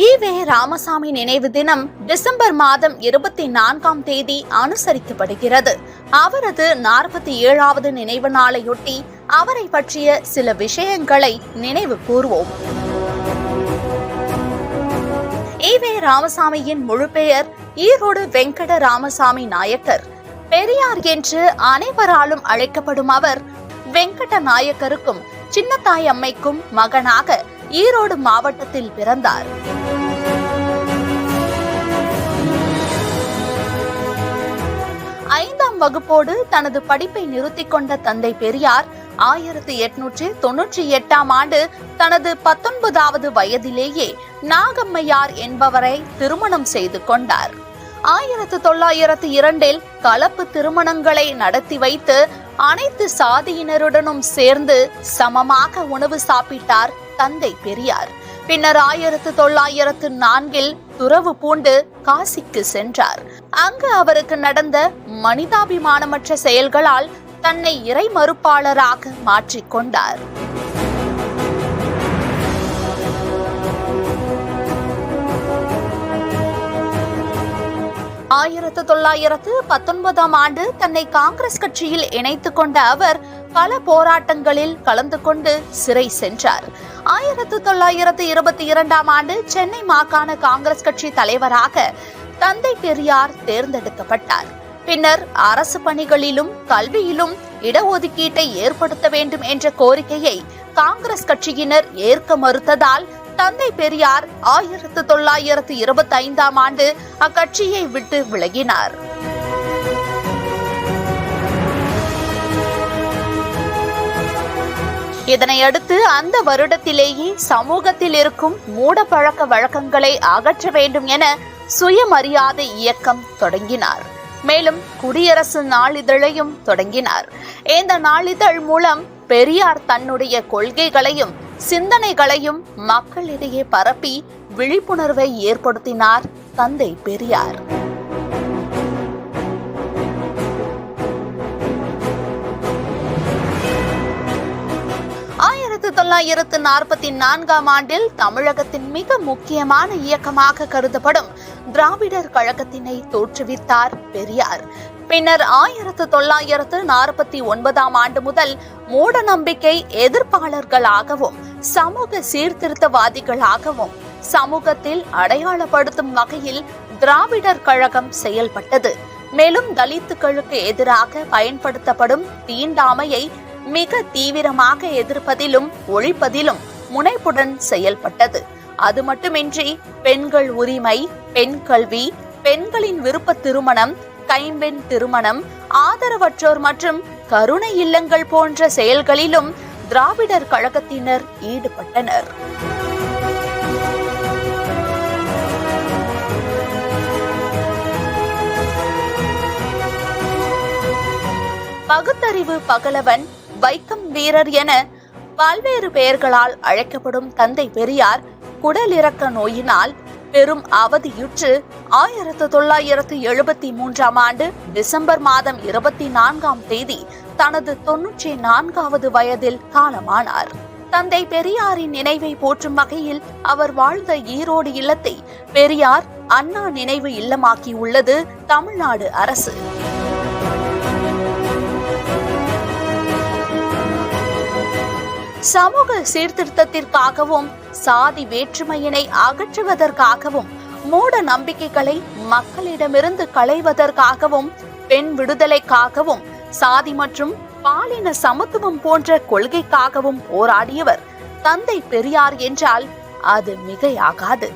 EV Ramasamy நினைவு தினம் December மாதம் 24ஆம் தேதி அனுசரிக்கப்படுகிறது. அவரது 47வது நினைவு நாளையொட்டி அவரை பற்றிய சில விஷயங்களை நினைவு கூர்வோம். ஈவே ராமசாமியின் முழு பெயர் ஈரோடு வெங்கட ராமசாமி நாயக்கர். பெரியார் என்று அனைவராலும் அழைக்கப்படும் அவர் வெங்கட நாயக்கருக்கும் சின்னத்தாய் அம்மைக்கும் மகனாக ஈரோடு மாவட்டத்தில் பிறந்தார். ஐந்தாம் வகுப்போடு தனது படிப்பை நிறுத்திக் கொண்ட தந்தை பெரியார் 1898ஆம் ஆண்டு தனது 19வது வயதிலேயே நாகம்மையார் என்பவரை திருமணம் செய்து கொண்டார். 1902இல் கலப்பு திருமணங்களை நடத்தி வைத்து அனைத்து சாதியினருடனும் சேர்ந்து சமமாக உணவு சாப்பிட்டார் தந்தை பெரியார். பின்னர் 1904இல் துறவு பூண்டு காசிக்கு சென்றார். அங்கு அவருக்கு நடந்த மனிதாபிமானமற்ற செயல்களால் தன்னை இறை மறுப்பாளராக மாற்றிக்கொண்டார். 1919ஆம் ஆண்டு தன்னை காங்கிரஸ் கட்சியில் இணைத்துக் கொண்ட அவர் பல போராட்டங்களில் கலந்து கொண்டு சிறை சென்றார். 1922ஆம் ஆண்டு சென்னை மாகாண காங்கிரஸ் கட்சி தலைவராக தந்தை பெரியார் தேர்ந்தெடுக்கப்பட்டார். பின்னர் அரசு பணிகளிலும் கல்வியிலும் இடஒதுக்கீட்டை ஏற்படுத்த வேண்டும் என்ற கோரிக்கையை காங்கிரஸ் கட்சியினர் ஏற்க மறுத்ததால் தந்தை பெரியார் 1925ஆம் ஆண்டு அக்கட்சியை விட்டு விலகினார். இதனையடுத்து அந்த வருடத்திலேயே சமூகத்தில் இருக்கும் மூட பழக்க வழக்கங்களை அகற்ற வேண்டும் என சுயமரியாதை இயக்கம் தொடங்கினார். மேலும் குடியரசு நாளிதழையும் தொடங்கினார். இந்த நாளிதழ் மூலம் பெரியார் தன்னுடைய கொள்கைகளையும் சிந்தனைகளையும் மக்களிடையே பரப்பி விழிப்புணர்வை ஏற்படுத்தினார் தந்தை பெரியார். ஆயிரத்து 1944ஆம் ஆண்டில் தமிழகத்தின் மிக முக்கியமான இயக்கமாக கருதப்படும் திராவிடர் கழகத்தினை தோற்றுவித்தார் பெரியார். பின்னர் 1949ஆம் ஆண்டு முதல் மூட நம்பிக்கை எதிர்ப்பாளர்களாகவும் சமூக சீர்திருத்தவாதிகளாகவும் சமூகத்தில் அடையாளப்படுத்தும் வகையில் திராவிடர் கழகம் செயல்பட்டது. மேலும் தலித்துக்களுக்கு எதிராக பயன்படுத்தப்படும் தீண்டாமையை மிக தீவிரமாக எதிர்ப்பதிலும் ஒழிப்பதிலும் முனைப்புடன் செயல்பட்டது. அது மட்டுமின்றி பெண்கள் உரிமை, பெண் கல்வி, பெண்களின் விருப்ப திருமணம், கைம்பெண் திருமணம், ஆதரவற்றோர் மற்றும் கருணை இல்லங்கள் போன்ற செயல்களிலும் திராவிடர் கழகத்தினர் ஈடுபட்டனர். பகுத்தறிவு பகலவன், வைக்கம் வீரர் என பல்வேறு பெயர்களால் அழைக்கப்படும் தந்தை பெரியார் குடலிறக்க நோயினால் பெரும் அவதியுற்று 1973ஆம் ஆண்டு டிசம்பர் மாதம் 24ஆம் தேதி தனது 94வது வயதில் காலமானார். தந்தை பெரியாரின் நினைவை போற்றும் வகையில் அவர் வாழ்ந்த ஈரோடு இல்லத்தை பெரியார் அண்ணா நினைவு இல்லமாக்கியுள்ளது தமிழ்நாடு அரசு. சமூக சீர்திருத்தத்திற்காகவும் சாதி வேற்றுமையினை அகற்றுவதற்காகவும் மூட நம்பிக்கைகளை மக்களிடமிருந்து களைவதற்காகவும் பெண் விடுதலைக்காகவும் சாதி மற்றும் பாலின சமத்துவம் போன்ற கொள்கைக்காகவும் போராடியவர் தந்தை பெரியார் என்றால் அது மிகையாகாது.